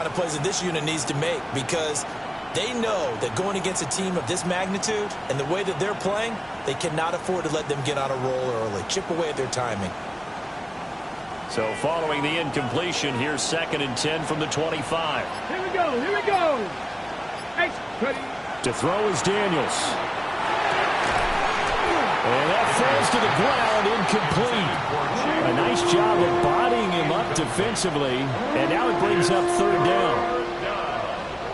Of plays that this unit needs to make, because they know that going against a team of this magnitude and the way that they're playing, they cannot afford to let them get on a roll early. Chip away at their timing. So following the incompletion, here's 2nd and 10 from the 25. Here we go, here we go. To throw is Daniels. And that falls to the ground, incomplete. A nice job of bodying him up defensively, and now it brings up 3rd down.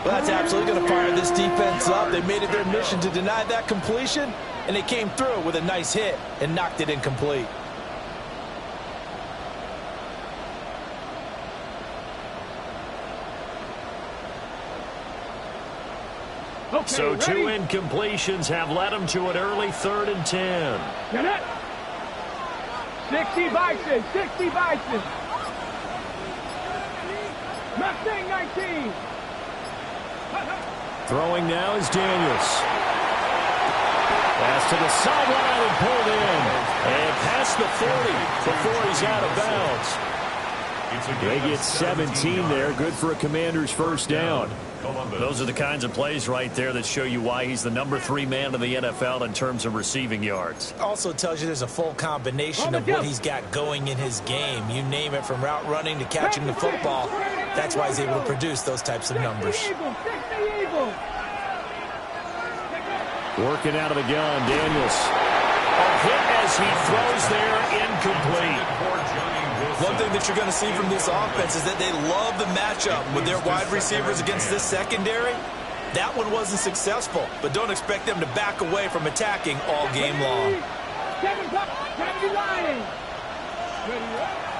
Well, that's absolutely going to fire this defense up. They made it their mission to deny that completion, and they came through with a nice hit and knocked it incomplete. Okay, so 2 ready? incompletions have led them to an early 3rd and 10. Get it. 60 Bison, 60 Bison. Mustang 19. Throwing now is Daniels. Pass to the sideline and pulled in. And past the 40 before he's out of bounds. They get 17 there. Good for a Commander's 1st down. Those are the kinds of plays right there that show you why he's the number 3 man in the NFL in terms of receiving yards. Also tells you there's a full combination of what he's got going in his game. You name it, from route running to catching the football. That's why he's able to produce those types of numbers. Working out of the gun, Daniels. A hit as he throws there, incomplete. One thing that you're going to see from this offense is that they love the matchup with their wide receivers against this secondary. That one wasn't successful, but don't expect them to back away from attacking all game long.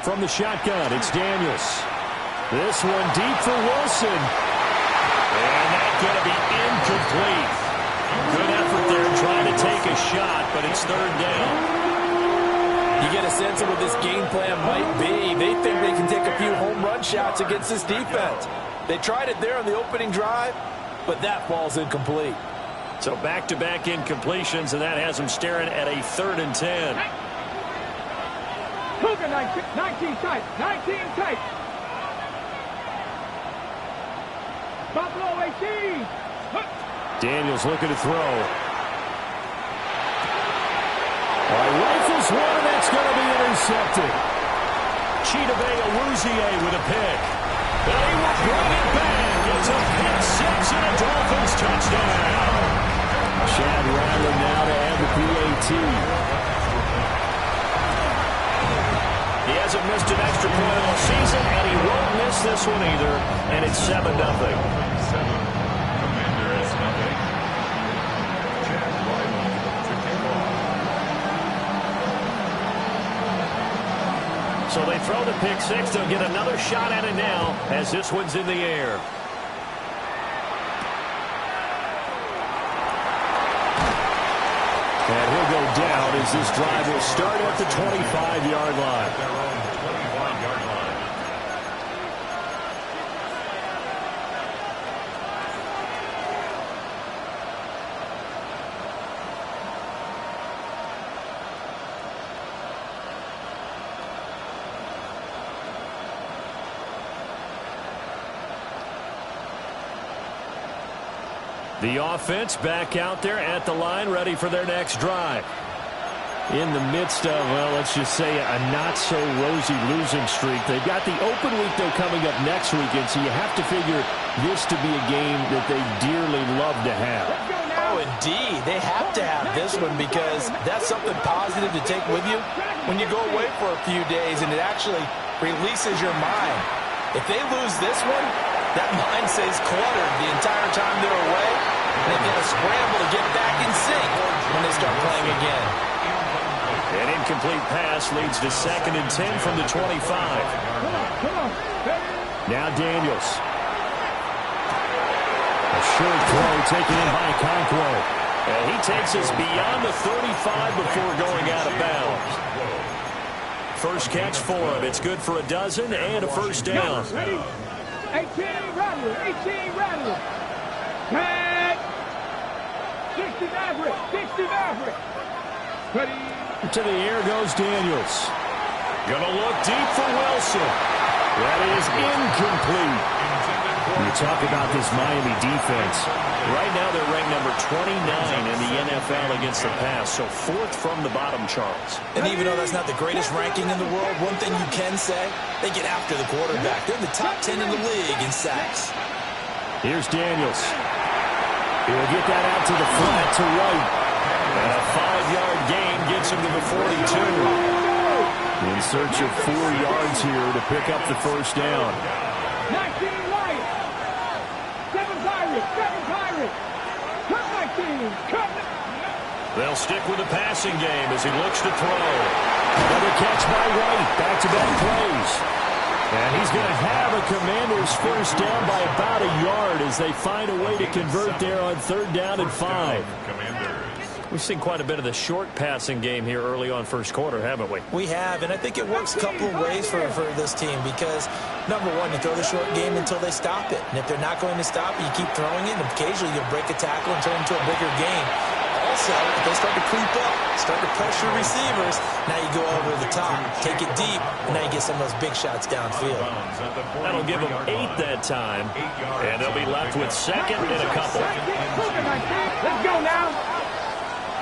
From the shotgun, it's Daniels. This one deep for Wilson. And that's going to be incomplete. Good effort there trying to take a shot, but it's 3rd down. You get a sense of what this game plan might be. They think they can take a few home run shots against this defense. They tried it there on the opening drive, but that falls incomplete. So back-to-back incompletions, and that has them staring at a 3rd and 10. Cougar 19 tight, 19 tight. Buffalo 18. Daniels looking to throw. Rifles one, and that's going to be intercepted. Chidobe Awuzie with a pick. They will bring it back. It's a pick 6 and a Dolphins touchdown. Chad Ryland now to add the PAT. He hasn't missed an extra point all season, and he won't miss this one either, and it's 7-0. So they throw the pick 6. They'll get another shot at it now as this one's in the air. And he'll go down as this drive will start at the 25-yard line. The offense back out there at the line, ready for their next drive. In the midst of, well, let's just say a not-so-rosy losing streak. They've got the open week, though, coming up next weekend, so you have to figure this to be a game that they dearly love to have. Oh, indeed. They have to have this one, because that's something positive to take with you when you go away for a few days, and it actually releases your mind. If they lose this one, that mind stays cluttered the entire time they're away, and they've got to scramble to get back in sync when they start playing again. An incomplete pass leads to 2nd and 10 from the 25. Now Daniels. A short throw taken in by Conquo. And he takes us beyond the 35 before going out of bounds. First catch for him. It's good for a dozen and a 1st down. 18 Rattler, 18 Rattler. 10. 60 Maverick, 60 Maverick. Ready. To the air goes Daniels. Gonna look deep for Wilson. That is incomplete. talk about this Miami defense. Right now they're ranked number 29 in the NFL against the pass, so 4th from the bottom, Charles. And even though that's not the greatest ranking in the world, one thing you can say, they get after the quarterback. They're in the top 10 in the league in sacks. Here's Daniels. He'll get that out to the flat to White. And a 5-yard gain gets him to the 42. In search of 4 yards here to pick up the first down. 19 Lions. 7 Pirates. 7 Pirates. Cut 19. Cut. They'll stick with the passing game as he looks to throw. Another catch by White. Back-to-back plays. And he's going to have a Commanders first down by about a yard as they find a way to convert there on 3rd down and 5. We've seen quite a bit of the short passing game here early on first quarter, haven't we? We have, and I think it works a couple of ways for this team because, number one, you throw the short game until they stop it. And if they're not going to stop it, you keep throwing it, and occasionally you'll break a tackle and turn it into a bigger gain. Also, if they start to creep up, start to pressure receivers, now you go over the top, take it deep, and now you get some of those big shots downfield. That'll give them 8 that time, and they'll be left with 2nd and a couple. Let's go now.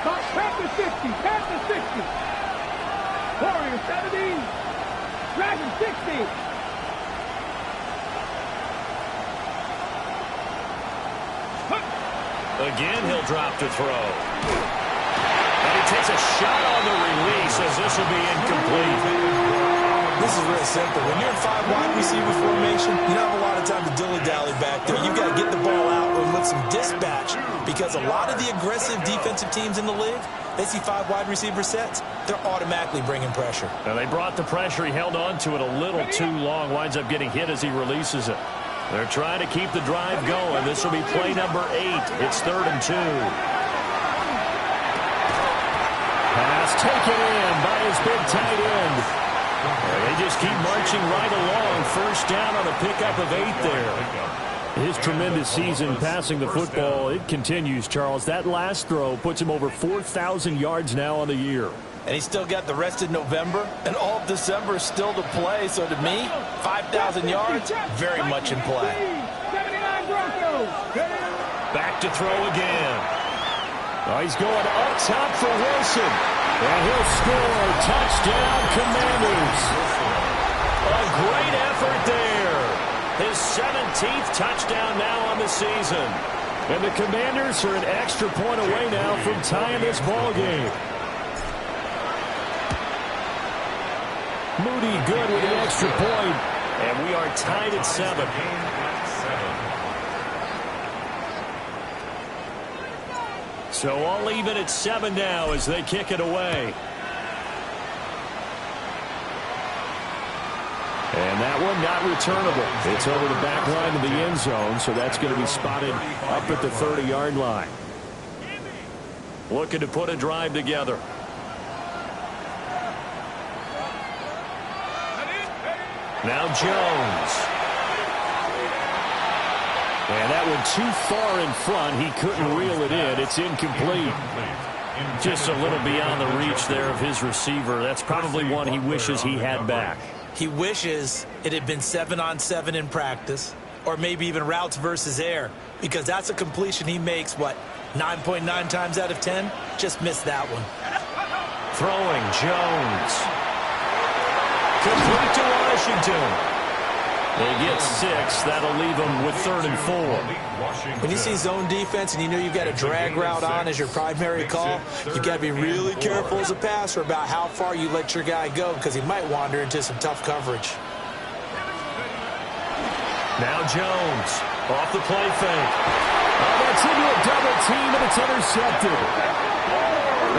Panther 60. Panther 60. Warriors 70. Dragon 60. Again, he'll drop to throw. And he takes a shot on the release as this will be incomplete. This is real simple. When you're in 5 wide receiver formation, you don't have a lot of time to dilly-dally back there. You've got to get the ball out with some dispatch because a lot of the aggressive defensive teams in the league, they see 5 wide receiver sets, they're automatically bringing pressure. Now they brought the pressure. He held on to it a little too long. Winds up getting hit as he releases it. They're trying to keep the drive going. This will be play number 8. It's 3rd and 2. Pass taken in by his big tight end. They just keep marching right along. First down on a pickup of 8 there. His tremendous season passing the football, it continues, Charles. That last throw puts him over 4,000 yards now on the year. And he's still got the rest of November and all of December still to play. So to me, 5,000 yards, very much in play. 79 Broncos. Back to throw again. Oh, he's going up top for Wilson. And he'll score. Touchdown, Commanders. A great effort there. His 17th touchdown now on the season. And the Commanders are an extra point away now from tying this ball game. Moody good with the extra point. And we are tied at 7. So all even at 7 now as they kick it away. And that one not returnable. It's over the back line of the end zone, so that's going to be spotted up at the 30-yard line. Looking to put a drive together. Now Jones. And that one too far in front. He couldn't reel it in. It's incomplete. Just a little beyond the reach there of his receiver. That's probably one he wishes he had back. He wishes it had been 7-on-7 in practice, or maybe even routes versus air, because that's a completion he makes, what, 9.9 times out of 10? Just missed that one. Throwing, Jones. Complete to Washington. They get 6. That'll leave them with 3rd and 4. When you see zone defense and you know you've got a drag route on as your primary call, you've got to be really careful as a passer about how far you let your guy go because he might wander into some tough coverage. Now Jones off the play fake. Oh, that's into a double team, and it's intercepted.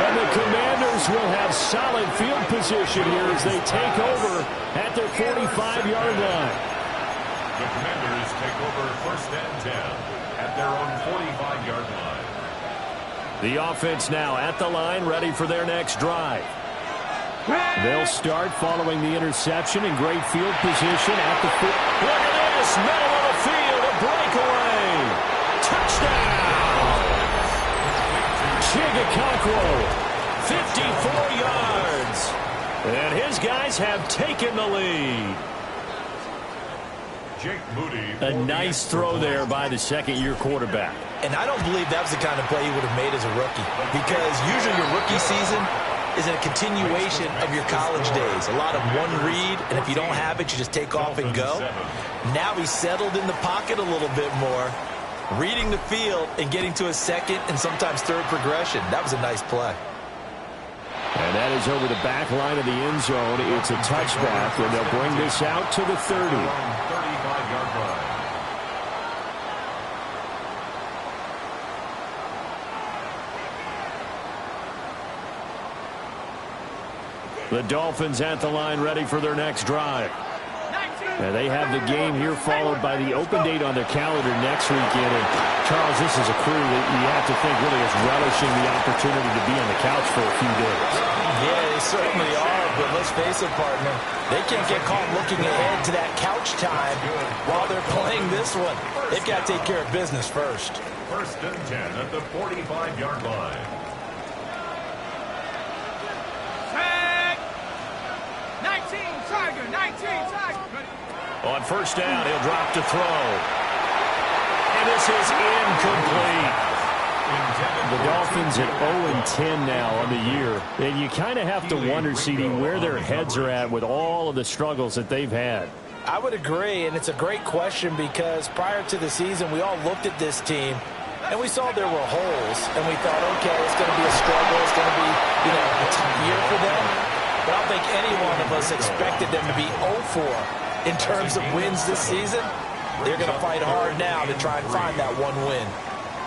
And the Commanders will have solid field position here as they take over at their 45-yard line. The Commanders take over 1st and 10 at their own 45-yard line. The offense now at the line, ready for their next drive. They'll start following the interception in great field position at the foot. Look at this, middle of the field, a breakaway. Touchdown! Chigakakwo, 54 yards. And his guys have taken the lead. Jake Moody. A nice throw there by the second-year quarterback. And I don't believe that was the kind of play he would have made as a rookie, because usually your rookie season is a continuation of your college days. A lot of one read, and if you don't have it, you just take off and go. Now he's settled in the pocket a little bit more, reading the field and getting to a second and sometimes third progression. That was a nice play. And that is over the back line of the end zone. It's a touchback, and they'll bring this out to the 30. 35-yard line. The Dolphins at the line, ready for their next drive. And they have the game here followed by the open date on their calendar next weekend. And Charles, this is a crew that you have to think really is relishing the opportunity to be on the couch for a few days. Yeah, they certainly are, but let's face it, partner. They can't get caught looking ahead to that couch time while they're playing this one. They've got to take care of business first. First and 10 at the 45-yard line. Tag. 19, Tiger, 19, Tiger. On first down, he'll drop to throw. And this is incomplete. The Dolphins at 0-10 now on the year. And you kind of have to wonder, CD, where their heads are at with all of the struggles that they've had. I would agree, and it's a great question because prior to the season, we all looked at this team, and we saw there were holes, and we thought, okay, it's going to be a struggle. It's going to be, a tough year for them. But I don't think any one of us expected them to be 0-4 in terms of wins this season. They're going to fight hard now to try and find that one win.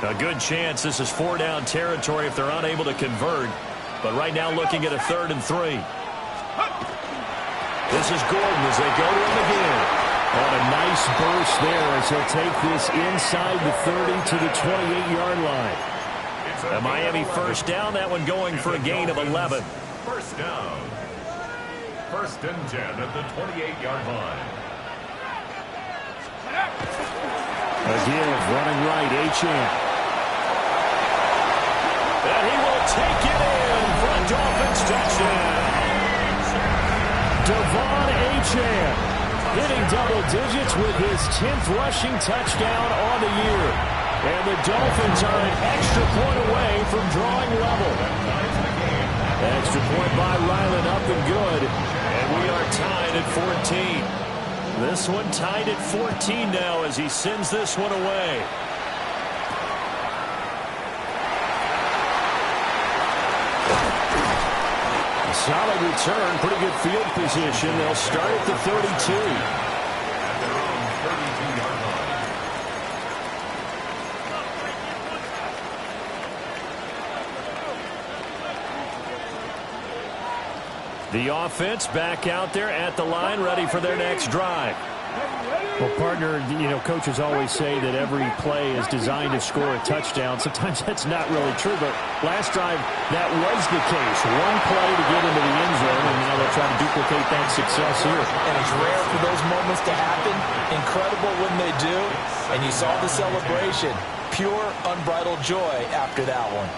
A good chance this is 4-down territory if they're unable to convert. But right now looking at a 3rd and 3. This is Gordon as they go to him again. On a nice burst there as he'll take this inside the 30 to the 28-yard line. A Miami first down, that one going for a gain of 11. First down. First and 10 at the 28-yard line. A give, running right, Achane. And he will take it in for a Dolphins touchdown. Devon Achane hitting double digits with his 10th rushing touchdown on the year. And the Dolphins are an extra point away from drawing level. Extra point by Ryland, up and good. And we are tied at 14. This one tied at 14 now as he sends this one away. A solid return, pretty good field position. They'll start at the 32. At their own 32-yard line. The offense back out there at the line, ready for their next drive. Well, partner, coaches always say that every play is designed to score a touchdown. Sometimes that's not really true, but last drive, that was the case. One play to get into the end zone, and now they'll try to duplicate that success here. And it's rare for those moments to happen. Incredible when they do. And you saw the celebration. Pure, unbridled joy after that one.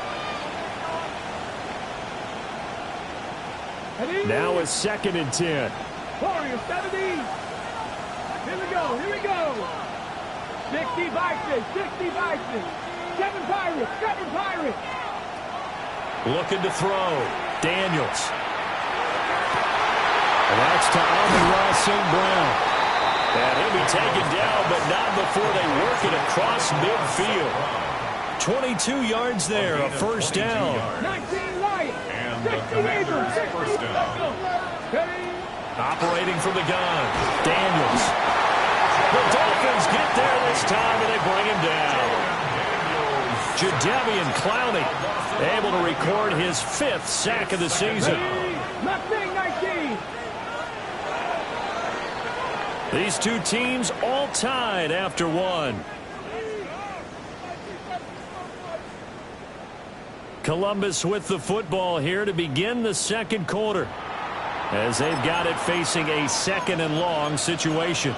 Now it's 2nd and 10. Warriors 70. Here we go, here we go. 60 Vikings, 60 Vikings. 7 Pirates, 7 Pirates. Looking to throw. Daniels. And that's to Amon-Ra St. Brown. And he'll be taken down, but not before they work it across midfield. 22 yards there, a first down. 19 Lions. And the Commanders' first down. Operating from the gun. Daniels. The Dolphins get there this time, and they bring him down. Jadeveon Clowney able to record his 5th sack of the season. Nothing 19. These two teams all tied after one. Columbus with the football here to begin the second quarter, as they've got it facing a 2nd and long situation.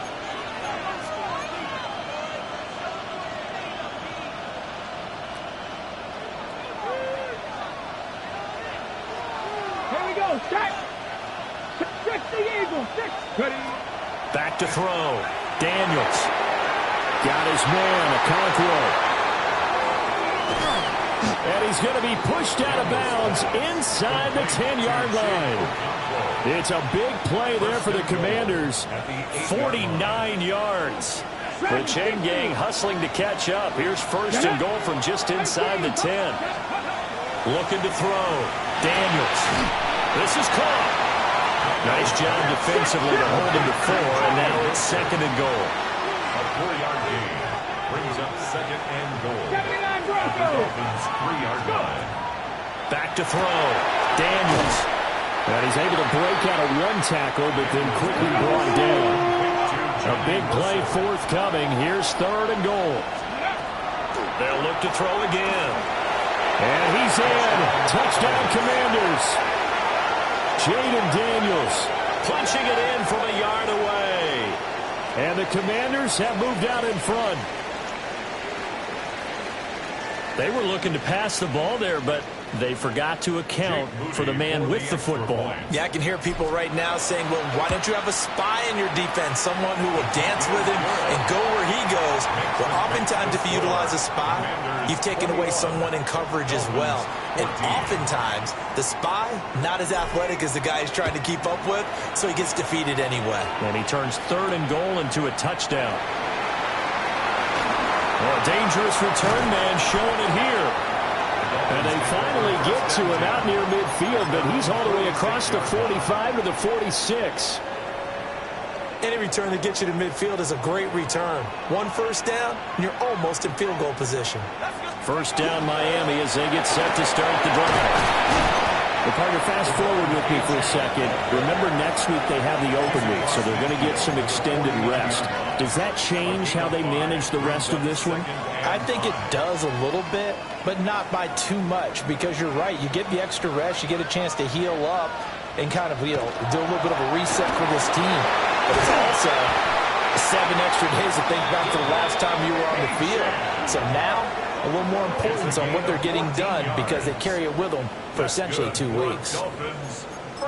Here we go, set. 60 Eagles, 6. Ready. Back to throw. Daniels. Got his man, Okonkwo. And he's going to be pushed out of bounds inside the 10-yard line. It's a big play there for the Commanders. 49 yards. The chain gang hustling to catch up. Here's first and goal from just inside the 10. Looking to throw. Daniels. This is caught. Nice job defensively to hold him to 4, and now it's second and goal. A 4-yard gain brings up second and goal. 79 Broncos. 3-yard line. Back to throw. Daniels. And he's able to break out a one tackle, but then quickly brought down. A big play forthcoming. Here's third and goal. They'll look to throw again. And he's in. Touchdown, Commanders. Jayden Daniels punching it in from a yard away. And the Commanders have moved out in front. They were looking to pass the ball there, but they forgot to account for the man with the football. Yeah, I can hear people right now saying, well, why don't you have a spy in your defense, someone who will dance with him and go where he goes? Well, oftentimes if you utilize a spy, you've taken away someone in coverage as well. And oftentimes, the spy, not as athletic as the guy he's trying to keep up with, so he gets defeated anyway. And he turns third and goal into a touchdown. Well, a dangerous return man showing it here. And they finally get to him out near midfield, but he's all the way across the 45 to the 46. Any return that gets you to midfield is a great return. One first down, and you're almost in field goal position. First down, Miami, as they get set to start the drive. Well, partner, fast forward with me for a second. Remember, next week they have the open week, so they're going to get some extended rest. Does that change how they manage the rest of this one? I think it does a little bit, but not by too much, because you're right. You get the extra rest, you get a chance to heal up and kind of, do a little bit of a reset for this team. But it's also 7 extra days to think back to the last time you were on the field. So now, a little more importance on what they're getting done because they carry it with them for essentially 2 weeks.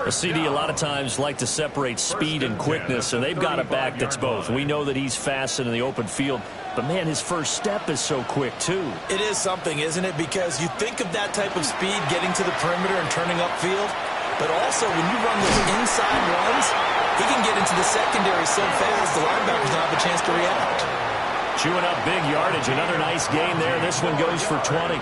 A CD a lot of times like to separate speed and quickness, and they've got a back that's both. We know that he's fast in the open field, but, man, his first step is so quick, too. It is something, isn't it? Because you think of that type of speed getting to the perimeter and turning upfield, but also when you run those inside runs, he can get into the secondary so fast the linebackers don't have a chance to react. Chewing up big yardage. Another nice gain there. This one goes for 20.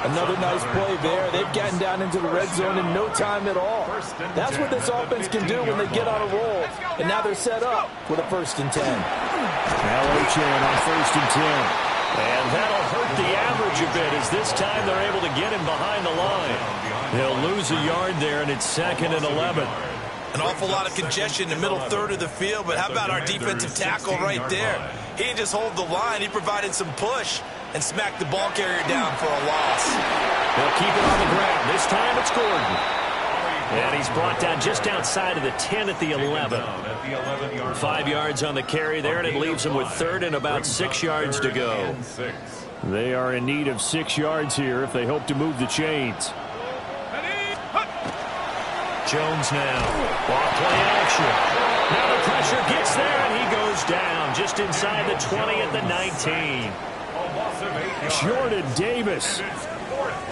Another nice play there. They've gotten down into the red zone in no time at all. That's what this offense can do when they get on a roll. And now they're set up with a 1st and 10. Now Ochan on 1st and 10. And that'll hurt the average a bit as this time they're able to get him behind the line. They'll lose a yard there, and it's 2nd and 11. An awful lot of congestion in the middle third of the field, but how about our defensive tackle right there? He didn't just hold the line. He provided some push and smacked the ball carrier down for a loss. They'll keep it on the ground. This time it's Gordon. And he's brought down just outside of the 10 at the 11. 5 yards on the carry there, and it leaves them with 3rd and about 6 yards to go. They are in need of 6 yards here if they hope to move the chains. Jones now. Ball play action. Now the pressure gets there, and he goes down just inside the 20 at the 19. Jordan Davis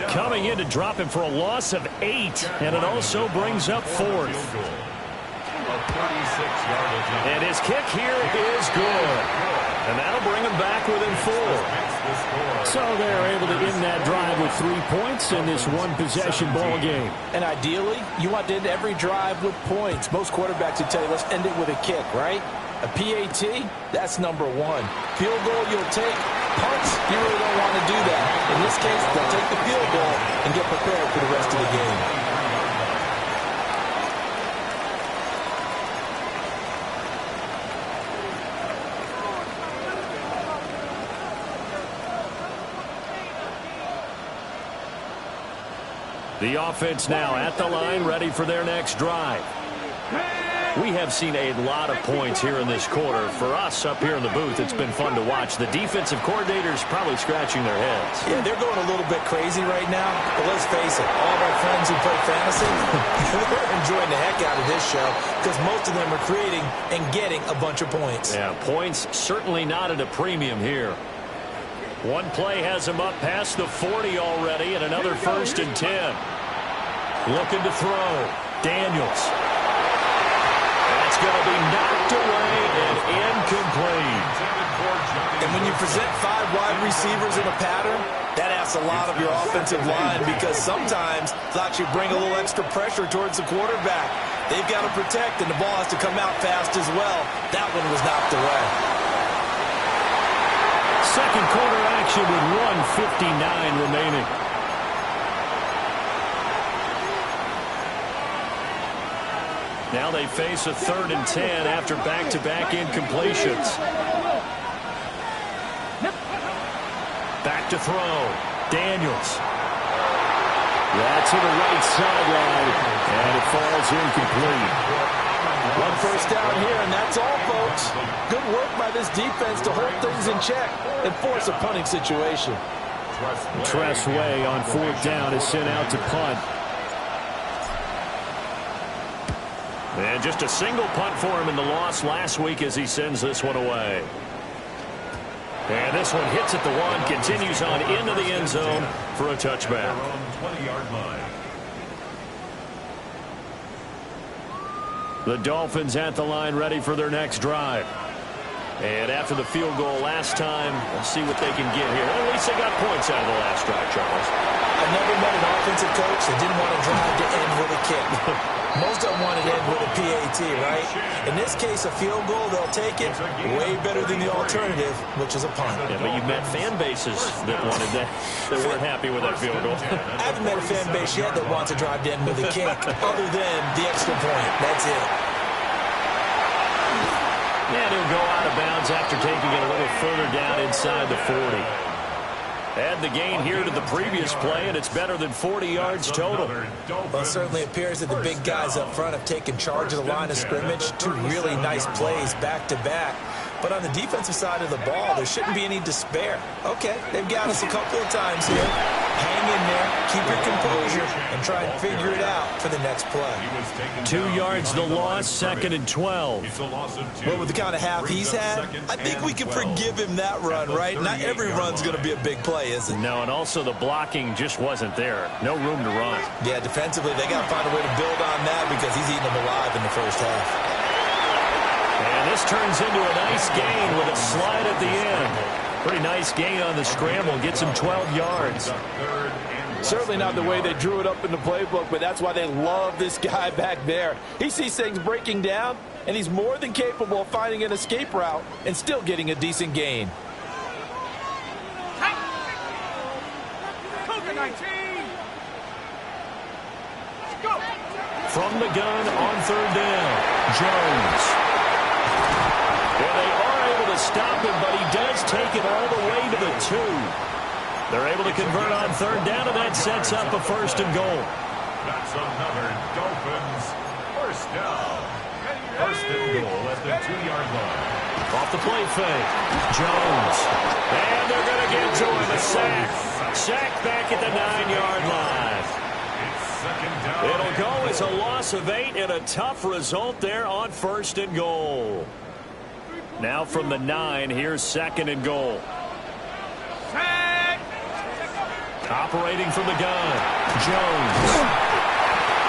coming in to drop him for a loss of 8, and it also brings up 4th. And his kick here is good. And that'll bring him back within 4. So they're able to end that drive with 3 points in this one-possession ball game. And ideally, you want to end every drive with points. Most quarterbacks would tell you, let's end it with a kick, right? A PAT, that's number 1. Field goal, you'll take. Punts, you really don't want to do that. In this case, they'll take the field goal and get prepared for the rest of the game. The offense now at the line, ready for their next drive. We have seen a lot of points here in this quarter. For us up here in the booth, it's been fun to watch. The defensive coordinators probably scratching their heads. Yeah, they're going a little bit crazy right now. But let's face it, all of our friends who play fantasy, they're enjoying the heck out of this show because most of them are creating and getting a bunch of points. Yeah, points certainly not at a premium here. One play has him up past the 40 already, and another 1st and 10. Looking to throw. Daniels. That's going to be knocked away and incomplete. And when you present 5 wide receivers in a pattern, that asks a lot of your offensive line because sometimes they'll actually bring a little extra pressure towards the quarterback. They've got to protect, and the ball has to come out fast as well. That one was knocked away. Second quarter action with 1:59 remaining. Now they face a 3rd and 10 after back-to-back incompletions. Back to throw. Daniels. That's to the right sideline, and it falls incomplete. 1 first down here, and that's all, folks. Good work by this defense to hold things in check and force a punting situation. Tress Way on 4th down is sent out to punt. And just a single punt for him in the loss last week as he sends this one away. And this one hits at the 1, continues on into the end zone for a touchback. 20-yard line. The Dolphins at the line ready for their next drive. And after the field goal last time, let's see what they can get here. At least they got points out of the last drive, Charles. I've never met an offensive coach that didn't want to drive to end with a kick. Most of them want to end with a PAT, right? In this case, a field goal, they'll take it. Way better than the alternative, which is a punt. Yeah, but you've met fan bases that wanted that, that weren't happy with that field goal. I haven't met a fan base yet that wants to drive to end with a kick, other than the extra point. That's it. And he'll go out of bounds after taking it a little further down inside the 40. Add the gain here to the previous play, and it's better than 40 yards total. Well, it certainly appears that the big guys up front have taken charge of the line of scrimmage. 2 really nice plays back-to-back. But on the defensive side of the ball, there shouldn't be any despair. Okay, they've got us a couple of times here. Hang in there, keep your composure, and try and figure it out for the next play. 2 yards the loss, 2nd and 12. Well, with the kind of half he's had, I think we can forgive him that run, right? Not every run's going to be a big play, is it? No, and also the blocking just wasn't there. No room to run. Yeah, defensively, they got to find a way to build on that because he's eating them alive in the first half. And this turns into a nice gain with a slide at the end. Pretty nice gain on the scramble. Gets him 12 yards. Certainly not the way they drew it up in the playbook, but that's why they love this guy back there. He sees things breaking down, and he's more than capable of finding an escape route and still getting a decent gain. From the gun on 3rd down, Jones. And they are able to stop him, but he does take it all the way to the 2. They're able to convert on 3rd down, and that sets up a 1st and goal. That's another Dolphins 1st down. 1st and goal at the 2-yard line. Off the play fake. Jones. And they're going to get to him. A sack. Sack back at the 9-yard line. It'll go as a loss of 8 and a tough result there on 1st and goal. Now from the 9, here's 2nd and goal. Operating from the gun, Jones.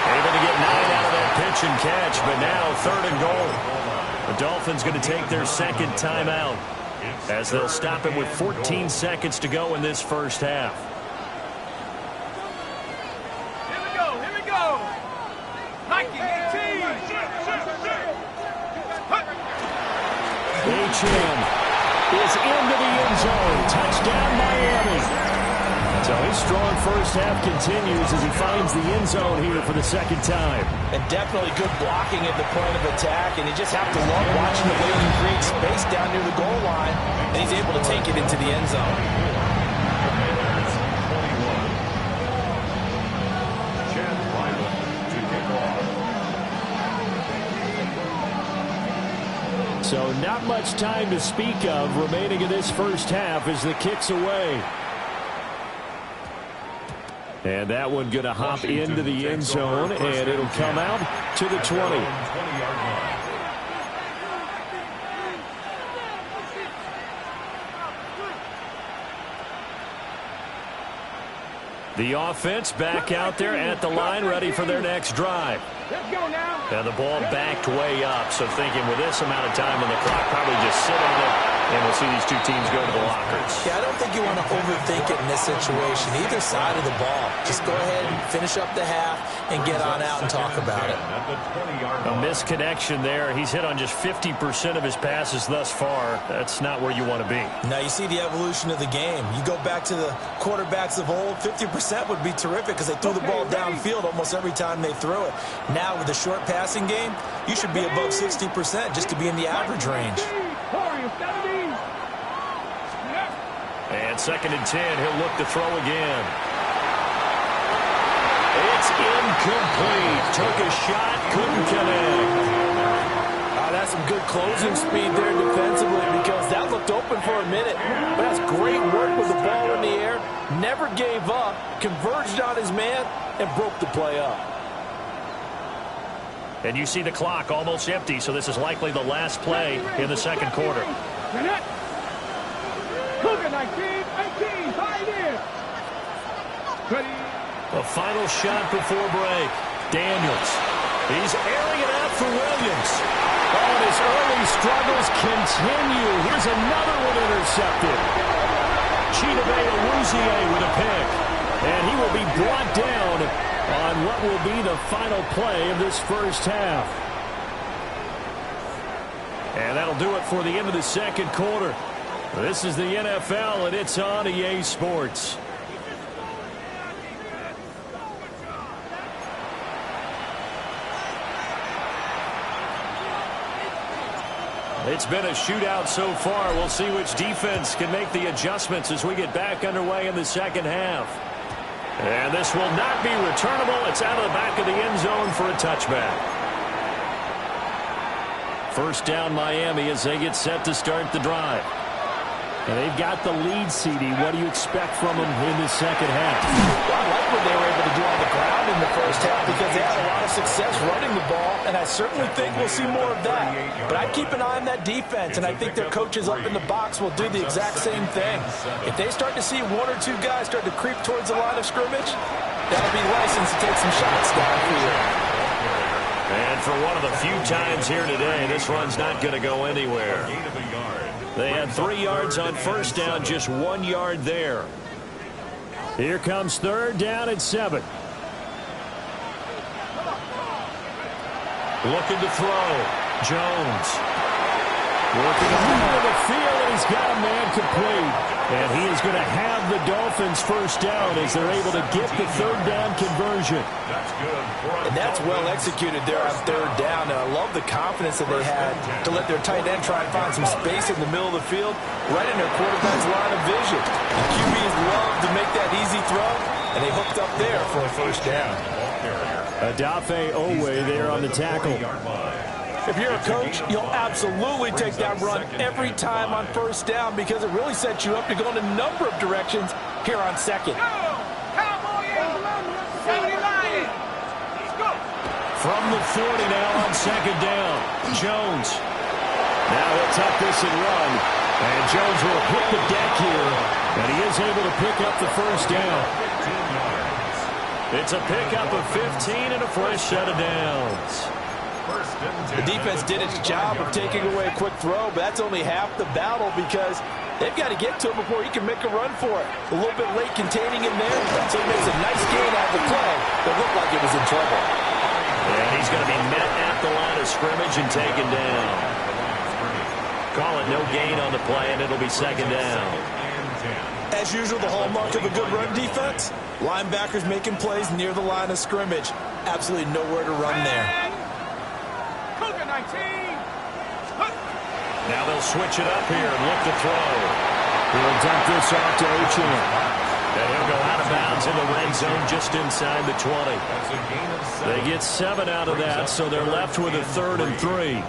Able to get 9 out of that pitch and catch, but now 3rd and goal. The Dolphins going to take their 2nd timeout as they'll stop him with 14 seconds to go in this first half. Here we go. Nike 18. H.M. is into the end zone. Touchdown, Miami. So his strong first half continues as he finds the end zone here for the 2nd time. And definitely good blocking at the point of attack, and you just have to love watching the way he creates space down near the goal line, and he's able to take it into the end zone. So not much time to speak of remaining in this first half as the kick's away. And that one going to hop into the end zone, and it'll come out to the 20. The offense back out there at the line, ready for their next drive. Let's go now. And the ball backed way up, so thinking with this amount of time on the clock, probably just sit on it, and we'll see these two teams go to the lockers. Yeah, I don't think you want to overthink it in this situation, either side of the ball. Just go ahead and finish up the half and get on out and talk about it. A misconnection there. He's hit on just 50% of his passes thus far. That's not where you want to be. Now you see the evolution of the game. You go back to the quarterbacks of old, 50% would be terrific because they threw the ball downfield almost every time they threw it. Now with the short passing game, you should be above 60% just to be in the average range. And 2nd and 10, he'll look to throw again. It's incomplete. Took a shot, couldn't connect. That's some good closing speed there defensively because that looked open for a minute. But that's great work with the ball in the air. Never gave up, converged on his man, and broke the play up. And you see the clock almost empty, so this is likely the last play in the second quarter. Cougar 19, 18, 5 in. Ready. A final shot before break. Daniels. He's airing it out for Williams. Oh, his early struggles continue. Here's another one intercepted. Chidobe Awuzie with a pick. And he will be brought down on what will be the final play of this first half. And that'll do it for the end of the second quarter. This is the NFL, and it's on EA Sports. It's been a shootout so far. We'll see which defense can make the adjustments as we get back underway in the second half. And this will not be returnable. It's out of the back of the end zone for a touchback. First down Miami as they get set to start the drive. And they've got the lead, CD. What do you expect from them in the second half? Well, I like what they were able to do on the ground in the first half because they had a lot of success running the ball, and I certainly think we'll see more of that. But I'd keep an eye on that defense, and I think their coaches up in the box will do the exact same thing. If they start to see one or two guys start to creep towards the line of scrimmage, that'll be license to take some shots downfield. And for one of the few times here today, this run's not going to go anywhere. They had 3 yards on first down, just 1 yard there. Here comes 3rd down and 7. Looking to throw. Jones. Working the middle of the field, and he's got a man complete. And he is going to have the Dolphins first down as they're able to get the 3rd down conversion. That's good. And that's well executed there on 3rd down. And I love the confidence that they had to let their tight end try and find some space in the middle of the field, right in their quarterback's line of vision. The QBs love to make that easy throw, and they hooked up there for a first down. Odafe Oweh there on the tackle. If you're a coach, you'll absolutely take that run every time on first down because it really sets you up to go in a number of directions here on second. From the 40 now on 2nd down. Jones. Now he'll tuck this and run. And Jones will hit the deck here. And he is able to pick up the first down. It's a pickup of 15 and a fresh set of downs. The defense did its job of taking away a quick throw, but that's only half the battle because they've got to get to him before he can make a run for it. A little bit late containing him there, so he makes a nice gain out of the play that looked like it was in trouble. And he's going to be met at the line of scrimmage and taken down. Call it no gain on the play, and it'll be 2nd down. As usual, the hallmark of a good run defense, linebackers making plays near the line of scrimmage. Absolutely nowhere to run there. Now they'll switch it up here and look to throw. He'll dump this off to Achane. And he'll go out of bounds in the red zone just inside the 20. They get 7 out of that, so they're left with a 3rd and 3.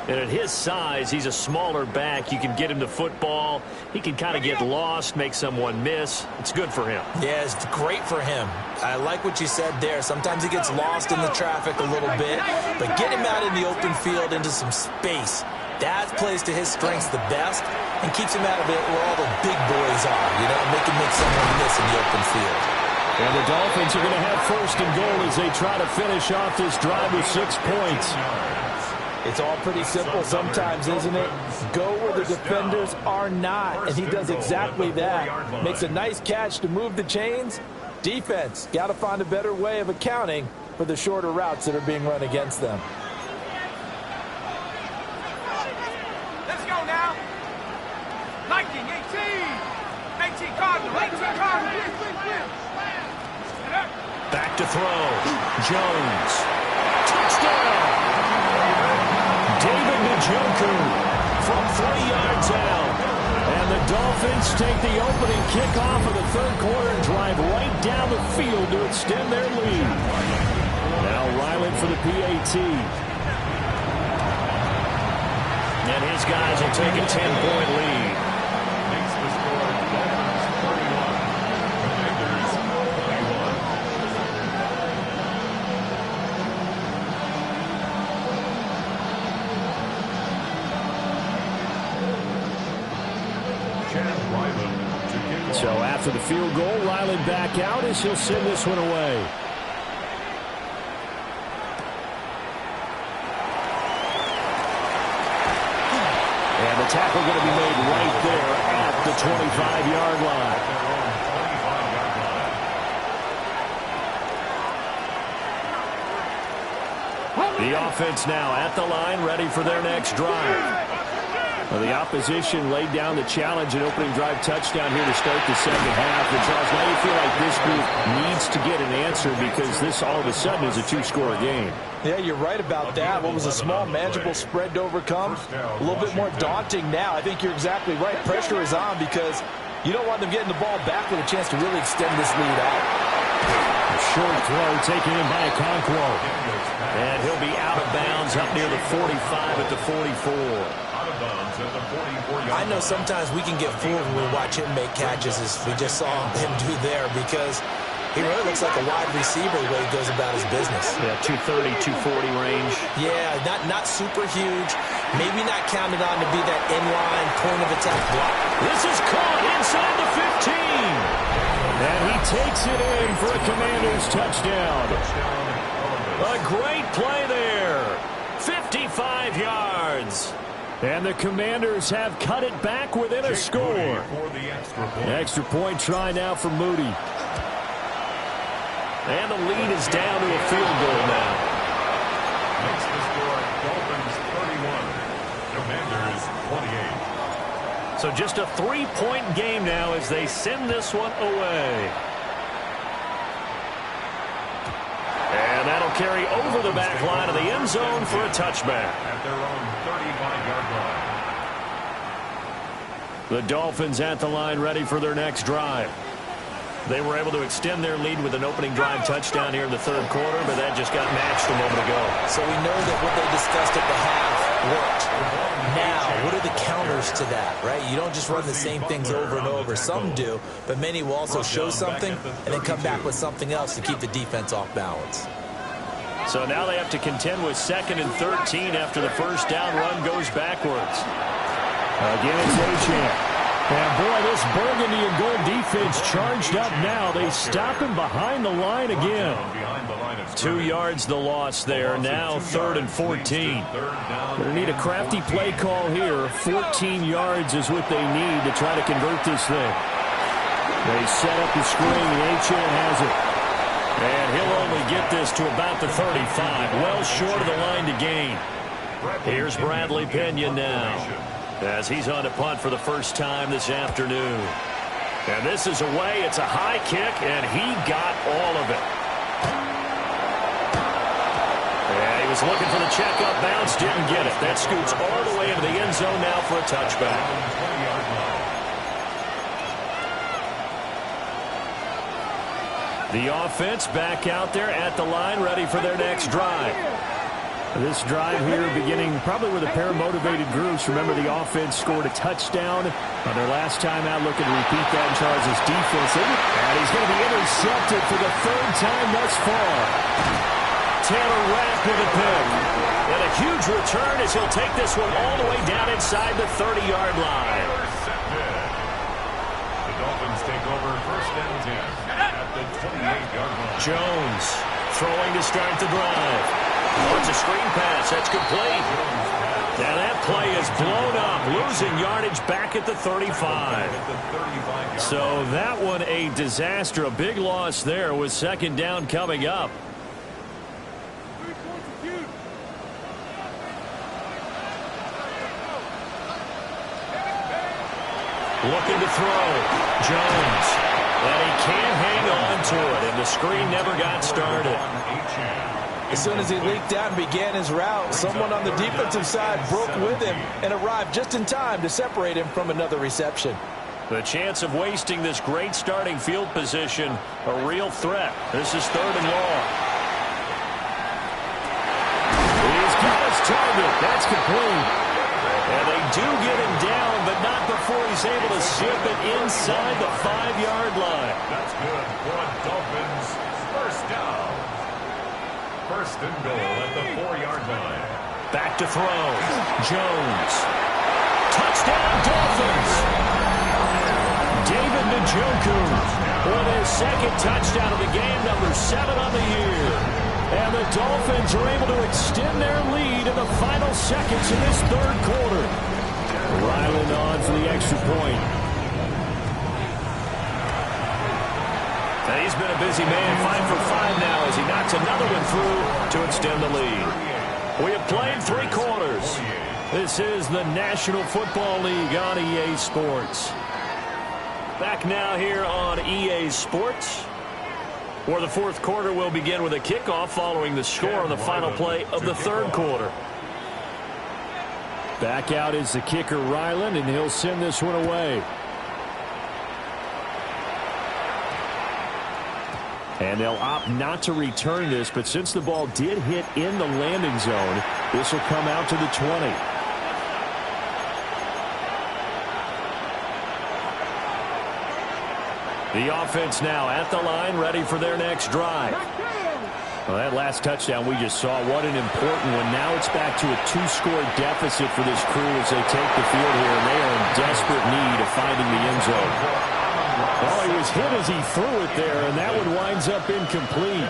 And at his size, he's a smaller back. You can get him the football. He can kind of get lost, make someone miss. It's good for him. Yeah, it's great for him. I like what you said there. Sometimes he gets lost in the traffic a little bit, but get him out in the open field into some space. That plays to his strengths the best and keeps him out of it where all the big boys are, you know, make him make someone miss in the open field. And the Dolphins are going to have first and goal as they try to finish off this drive with 6 points. It's all pretty simple sometimes, isn't it? Go where the defenders are not, and he does exactly that. Makes a nice catch to move the chains. Defense, got to find a better way of accounting for the shorter routes that are being run against them. Let's go now. 19, 18. 18 Cardinal, 18 Cardinal. Back to throw. Jones. Touchdown! David Njoku from 3 yards out. And the Dolphins take the opening kickoff of the third quarter and drive right down the field to extend their lead. Now Ryland for the PAT. And his guys will take a 10-point lead. Makes the score Dolphins 31, Commanders 21. Chad Ryland to kick off. So after the field goal, Ryland back out as he'll send this one away. And the tackle going to be made right there at the 25-yard line. The offense now at the line, ready for their next drive. Well, the opposition laid down the challenge and opening drive touchdown here to start the second half. And Charles, now you feel like this group needs to get an answer because this all of a sudden is a 2-score game. Yeah, you're right about that. What was a small, manageable spread to overcome? A little bit more daunting now. I think you're exactly right. Pressure is on because you don't want them getting the ball back with a chance to really extend this lead out. A short throw taken in by Okonkwo. And he'll be out of bounds up near the 45 at the 44. I know sometimes we can get fooled when we watch him make catches as we just saw him do there because he really looks like a wide receiver the way he goes about his business. Yeah, 230, 240 range. Yeah, not super huge. Maybe not counted on to be that inline point of attack block. This is caught inside the 15. And he takes it in for a Commanders touchdown. A great play there. 55 yards. And the Commanders have cut it back within a score. Extra point try now for Moody. And the lead is down to a field goal now. Makes the score Dolphins 31, Commanders 28. So just a 3-point game now as they send this one away. And that'll carry over the back line of the end zone for a touchback. At their own 35-yard line. The Dolphins at the line ready for their next drive. They were able to extend their lead with an opening drive touchdown here in the third quarter, but that just got matched a moment ago. So we know that what they discussed at the half worked. Now, what are the counters to that, right? You don't just run the same things over and over. Some do, but many will also show something and then come back with something else to keep the defense off balance. So now they have to contend with 2nd and 13 after the first down run goes backwards. Again, it's Achane. And boy, this burgundy and gold defense charged up now. They stop him behind the line again. 2 yards the loss there. Now 3rd and 14. Going to need a crafty play call here. 14 yards is what they need to try to convert this thing. They set up the screen. Achane has it. And he'll only get this to about the 35. Well short of the line to gain. Here's Bradley Pena now, as he's on to punt for the first time this afternoon. And this is away. It's a high kick, and he got all of it. And he was looking for the checkup bounce, didn't get it. That scoots all the way into the end zone now for a touchback. The offense back out there at the line, ready for their next drive. This drive here beginning probably with a pair of motivated groups. Remember, the offense scored a touchdown on their last time out, looking to repeat that in Charles' defense. And he's going to be intercepted for the third time thus far. Taylor Rapp with a pick. And a huge return as he'll take this one all the way down inside the 30-yard line. The Dolphins take over first and 10 at the 28-yard line. Jones throwing to start the drive. Oh, it's a screen pass. That's complete. Now that play is blown up, losing yardage back at the 35. So that one a disaster. A big loss there with second down coming up. Looking to throw. Jones. And he can't hang on to it, and the screen never got started. As soon as he leaked out and began his route, someone on the defensive side broke with him and arrived just in time to separate him from another reception. The chance of wasting this great starting field position, a real threat. This is third and long. He's got his target. That's complete. And they do get him down, but not before he's able to ship it inside the 5-yard line. That's good for a Dolphins first down. First and goal at the 4-yard line. Back to throw. Jones. Touchdown, Dolphins. David Njoku with his second touchdown of the game, number 7 on the year. And the Dolphins are able to extend their lead in the final seconds of this third quarter. Ryland on for the extra point. And he's been a busy man, 5 for 5 now as he knocks another one through to extend the lead. We have played 3 quarters. This is the National Football League on EA Sports. Back now here on EA Sports, where the fourth quarter will begin with a kickoff following the score on the final play of the third quarter. Back out is the kicker, Ryland, and he'll send this one away. And they'll opt not to return this, but since the ball did hit in the landing zone, this will come out to the 20. The offense now at the line, ready for their next drive. Well, that last touchdown we just saw, what an important one. Now it's back to a 2-score deficit for this crew as they take the field here, and they are in desperate need of finding the end zone. Well, he was hit as he threw it there, and that one winds up incomplete.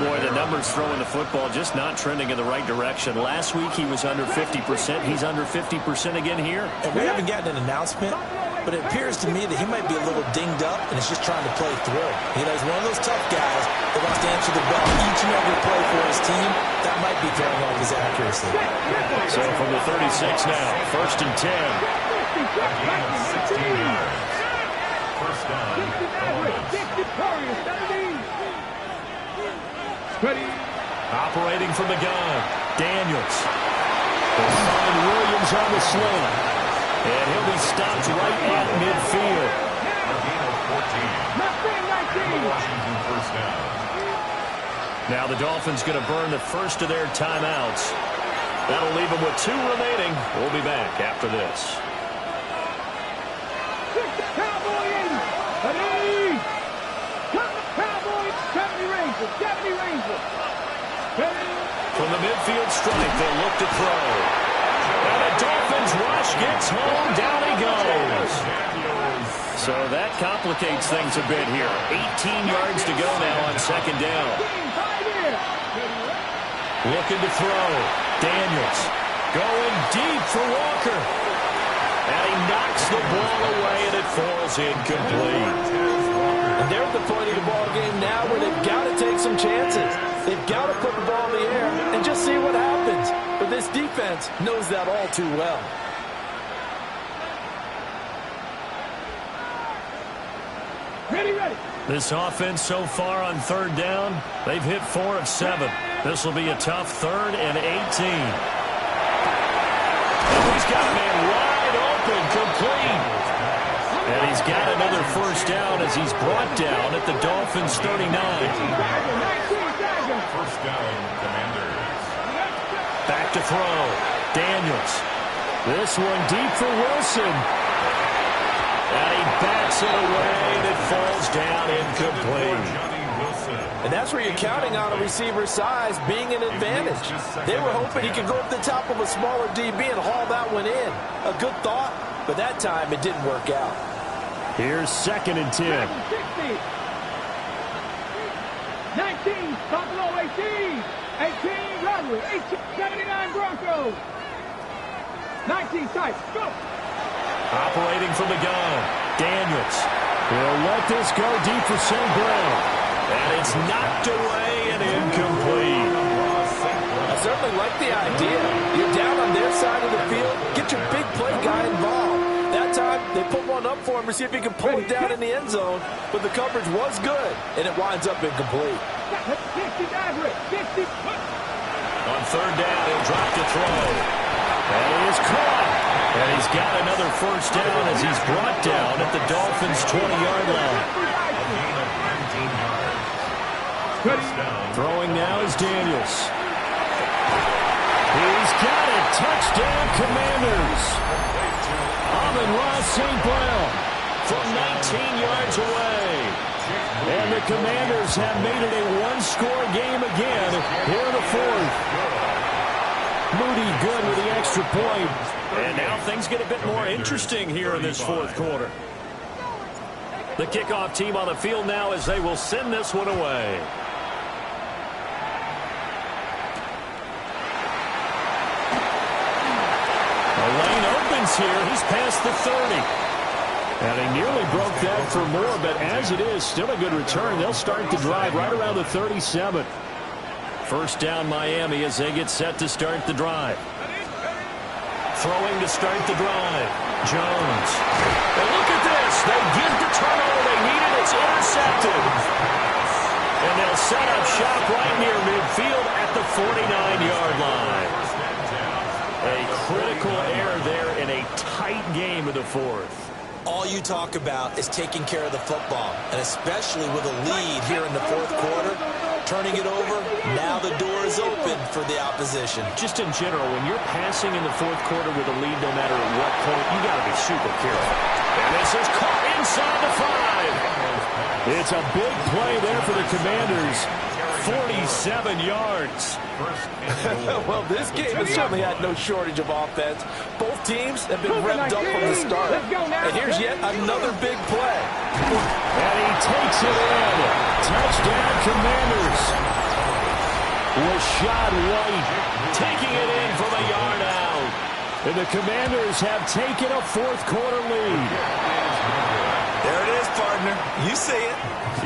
Boy, the numbers throwing the football just not trending in the right direction. Last week he was under 50%. He's under 50% again here. And we haven't gotten an announcement, but it appears to me that he might be a little dinged up and is just trying to play through. You know, he's one of those tough guys that wants to answer the bell each and every play for his team. That might be throwing off his accuracy. So from the 36 now, first and 10. First down. Operating from the gun, Daniels. They'll find Williams on the slant. And he'll be stopped right at midfield. Washington first down. Now the Dolphins going to burn the first of their timeouts. That'll leave them with 2 remaining. We'll be back after this. From the midfield stripe, they'll look to throw. And the Dolphins rush gets home. Down he goes. So that complicates things a bit here. 18 yards to go now on second down. Looking to throw. Daniels going deep for Walker. And he knocks the ball away, and it falls incomplete. And they're at the point of the ball game now where they've got to take some chances. They've got to put the ball in the air and just see what happens. But this defense knows that all too well. Ready. This offense so far on third down, they've hit 4 of 7. This will be a tough 3rd and 18. And he's got a man wide open, complete. And he's got another first down as he's brought down at the Dolphins' 39. First down, Commanders. Back to throw. Daniels. This one deep for Wilson. And he backs it away, and it falls down incomplete. And that's where you're counting on a receiver's size being an advantage. They were hoping he could go up the top of a smaller DB and haul that one in. A good thought, but that time it didn't work out. Here's 2nd and 10. 19, Buffalo 18. 18, Rodwood. 18, 79, Broncos. 19, tight, go. Operating from the gun. Daniels. He'll let this go deep for St. Brown. And it's knocked away and incomplete. I certainly like the idea. You're down on their side of the field. Get your big play guy involved. That time, they put one up for him to see if he can pull it down in the end zone. But the coverage was good, and it winds up incomplete. 60 Maverick, 60. On 3rd down, he'll drop to throw. And he is caught. And he's got another first down as he's brought down at the Dolphins' 20-yard line. Throwing now is Daniels. He's got it. Touchdown, Commanders. Amon-Ra St. Brown from 19 yards away. And the Commanders have made it a one-score game again here in the 4th. Moody good with the extra point. And now things get a bit more interesting here in this 4th quarter. The kickoff team on the field now as they will send this one away. The lane opens here. He's past the 30. And he nearly broke that for more, but as it is, still a good return. They'll start the drive right around the 37. First down Miami as they get set to start the drive. Throwing to start the drive. Jones. And look at this. They get the turnover they needed. It's intercepted. And they'll set up shop right near midfield at the 49-yard line. A critical error there in a tight game of the 4th. All you talk about is taking care of the football, and especially with a lead here in the 4th quarter, turning it over, now the door is open for the opposition. Just in general, when you're passing in the 4th quarter with a lead, no matter at what point, you got to be super careful. And this is caught inside the 5. It's a big play there for the Commanders. 47 yards. Well, this game has certainly had no shortage of offense. Both teams have been revved up from the start. And here's yet another big play. And he takes it in. Touchdown, Commanders. Rashad White taking it in from a yard out. And the Commanders have taken a 4th quarter lead. There it is, partner. You see it.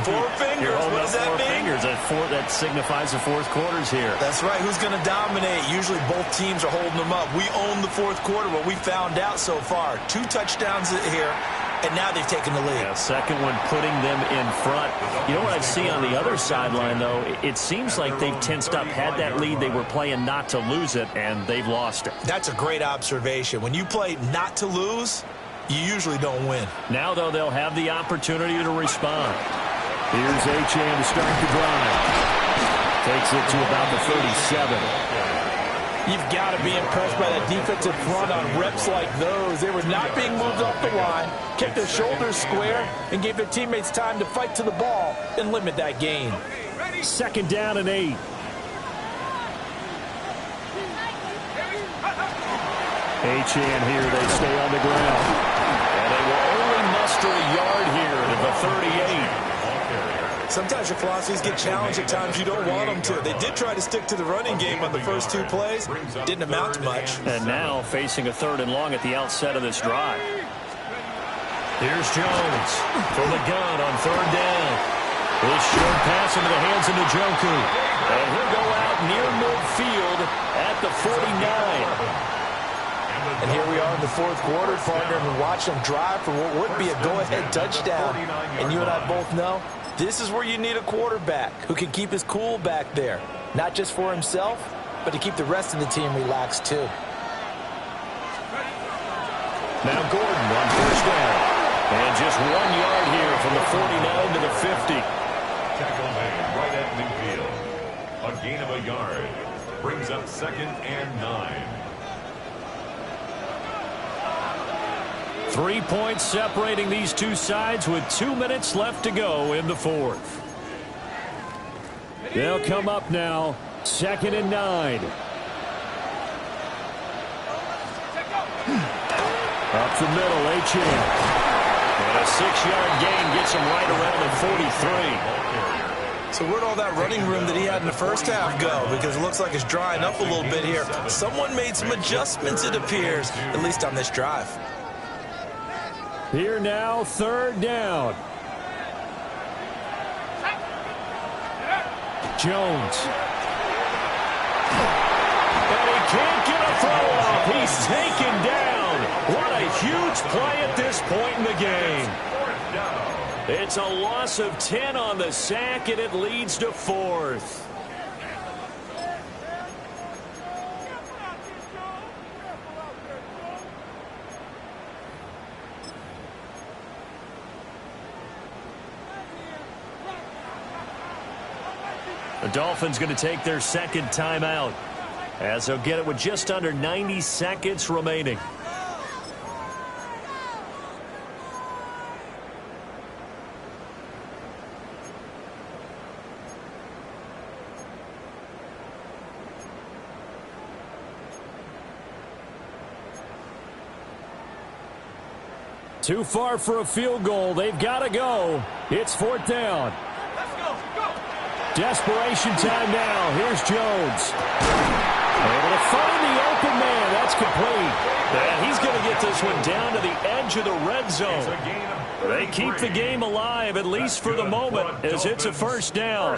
4 fingers. What does that mean? Fingers. That signifies the 4th quarter's here. That's right. Who's going to dominate? Usually both teams are holding them up. We own the 4th quarter, what we found out so far. 2 touchdowns here, and now they've taken the lead. Yeah, second one putting them in front. You know what I see on the other sideline, though? It seems like they've tensed up, had that lead. They were playing not to lose it, and they've lost it. That's a great observation. When you play not to lose, you usually don't win. Now, though, they'll have the opportunity to respond. Here's Achane to start the drive. Takes it to about the 37. You've got to be impressed by that defensive front on reps like those. They were not being moved off the line, kept their shoulders square, and gave their teammates time to fight to the ball and limit that gain. 2nd down and 8. Achane here, they stay on the ground. And they will only muster a yard here to the 38. Sometimes your philosophies get challenged at times you don't want them to. They did try to stick to the running game on the first 2 plays. Didn't amount to much. And now facing a 3rd and long at the outset of this drive. Here's Jones from the gun on 3rd down. This short pass into the hands of Njoku. And he'll go out near midfield at the 49. And here we are in the 4th quarter, partner, and watch them drive for what would be a go-ahead touchdown. And you and I both know this is where you need a quarterback who can keep his cool back there. Not just for himself, but to keep the rest of the team relaxed too. Now Gordon on 1st down. And just 1 yard here from the 49 to the 50. Tackle made right at midfield. A gain of a yard. brings up 2nd and 9. 3 points separating these two sides with 2 minutes left to go in the fourth. They'll come up now, 2nd and 9. Up the middle, Achane. And a 6-yard gain gets him right around the 43. So where'd all that running room that he had in the first half go? Because it looks like it's drying up a little bit here. Someone made some adjustments, it appears, at least on this drive. Here now, 3rd down. Jones. And he can't get a throw off. He's taken down. What a huge play at this point in the game. It's a loss of 10 on the sack, and it leads to 4th. The Dolphins going to take their 2nd timeout, as they'll get it with just under 90 seconds remaining. Too far for a field goal. They've got to go. It's 4th down. Desperation time now. Here's Jones. Able to find the open man. That's complete. And he's going to get this one down to the edge of the red zone. They keep the game alive, at least for the moment, as it's a 1st down.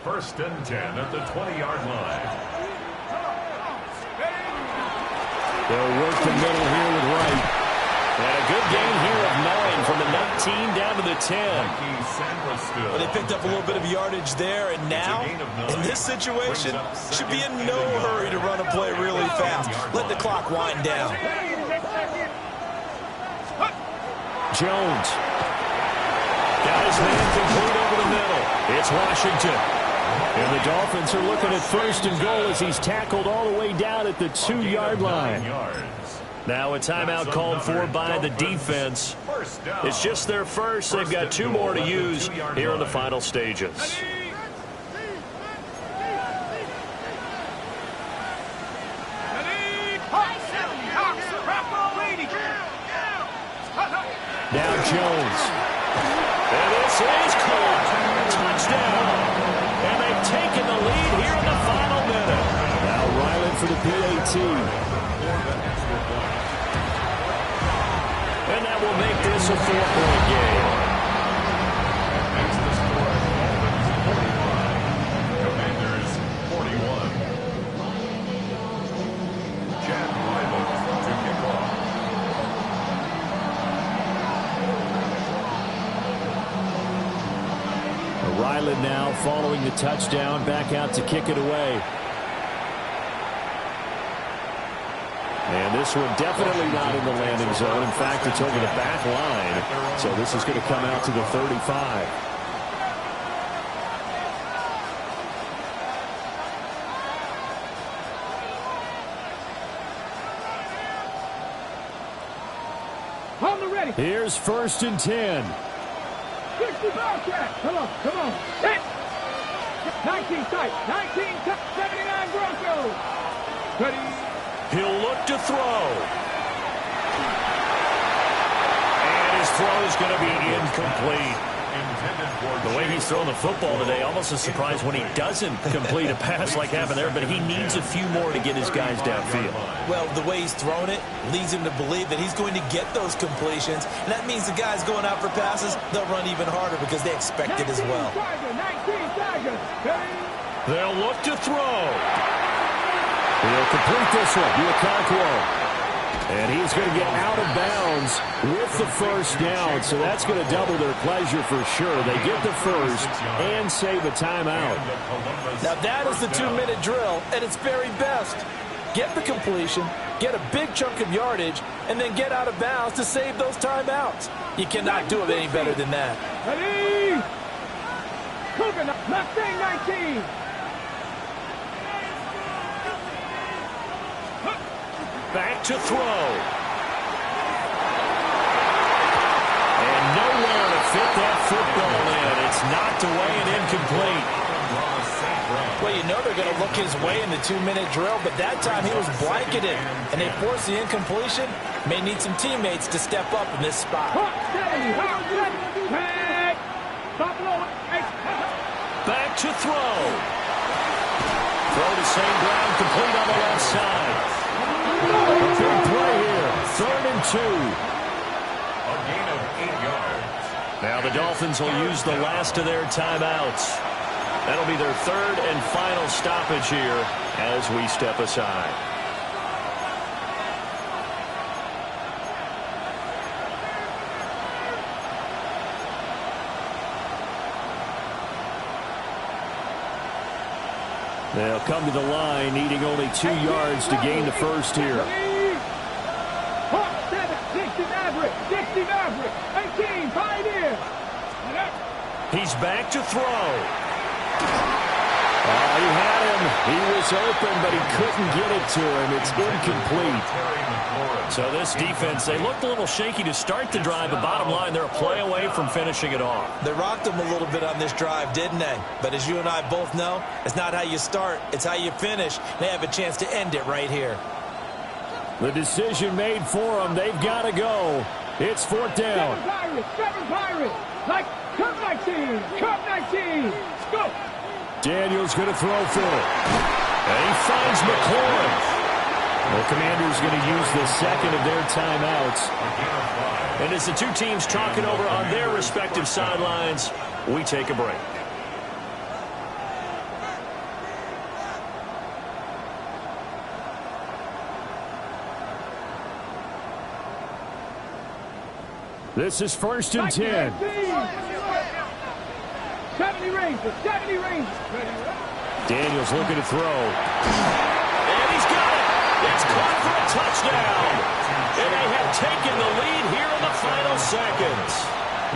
1st and 10 at the 20-yard line. They'll work the middle here with Wright. And a good gain here of 9 from the 19 down to the 10. Well, they picked up a little bit of yardage there, and now, in this situation, should be in no hurry to run a play really fast. Let the clock wind down. Jones. Got his man complete over the middle. It's Washington. And the Dolphins are looking at 1st and goal as he's tackled all the way down at the 2-yard line. Now a timeout called for by the defense. It's just their first. They've got 2 more to use here in the final stages. Now Jones. And this is caught. Touchdown. And they've taken the lead here in the final minute. Now Ryland for the PAT. And that will make this a 4-point game. Makes the score Commanders 41. Chad Ryland to kick off. Ryland now following the touchdown, back out to kick it away. And this one definitely not in the landing zone. In fact, it's over the back line. So this is going to come out to the 35. On the ready. Here's 1st and 10. 65 check. Come on, come on. Hit. 19 tight. 19 tight. 79 Broncos. Ready. He'll look to throw. And his throw is going to be incomplete. The way he's throwing the football today, almost a surprise when he doesn't complete a pass like happened there, but he needs a few more to get his guys downfield. Well, the way he's thrown it leads him to believe that he's going to get those completions, and that means the guys going out for passes, they'll run even harder because they expect it as well. 19 Tigers. They'll look to throw. He'll complete this one. Okonkwo. And he's going to get out of bounds with the 1st down. So that's going to double their pleasure for sure. They get the 1st and save a timeout. Now that is the 2-minute drill at its very best. Get the completion, get a big chunk of yardage, and then get out of bounds to save those timeouts. You cannot do it any better than that. Ready. Mustang 19. Back to throw. And nowhere to fit that football in. It's knocked away and incomplete. Well, you know they're going to look his way in the 2-minute drill, but that time he was blanketed, and they forced the incompletion. May need some teammates to step up in this spot. Back to throw. Throw to St. Brown, complete on the left side. A big play here. 3rd and 2. A gain of 8 yards. Now the Dolphins will use the last of their timeouts. That'll be their 3rd and final stoppage here as we step aside. They'll come to the line, needing only 2 yards to gain the first here. 60 Maverick, 18, Pioneer. He's back to throw. He had him. He was open, but he couldn't get it to him. It's incomplete. So this defense, they looked a little shaky to start the drive, but bottom line, they're a play away from finishing it off. They rocked him a little bit on this drive, didn't they? But as you and I both know, it's not how you start, it's how you finish. They have a chance to end it right here. The decision made for them. They've got to go. It's 4th down. 7 Pirates. Like, Cup 19. Let's go. Daniels going to throw for it. And he finds McCoy. The Commanders going to use the second of their timeouts. And as the two teams talk it over on their respective sidelines, we take a break. This is 1st and 10. 70 Rangers. Daniels looking to throw. And he's got it. It's caught for a touchdown. And they have taken the lead here in the final seconds.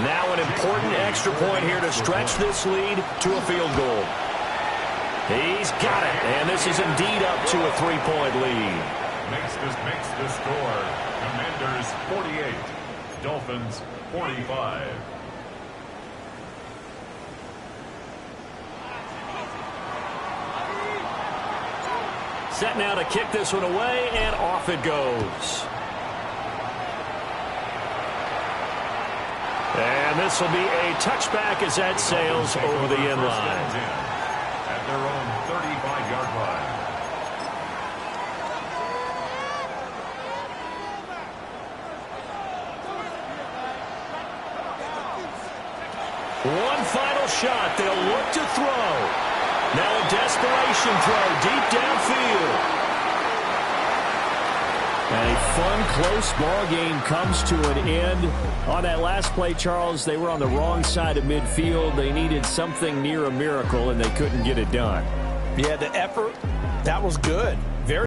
Now an important extra point here to stretch this lead to a field goal. He's got it. And this is indeed up to a 3-point lead. Makes the score. Commanders 48. Dolphins 45. Set now to kick this one away, and off it goes. And this will be a touchback as that sails over the end line. At their own 35-yard line. One final shot. They'll look to throw. Now a desperation throw deep downfield. And a fun, close ball game comes to an end. On that last play, Charles, they were on the wrong side of midfield. They needed something near a miracle, and they couldn't get it done. Yeah, the effort, that was good. Very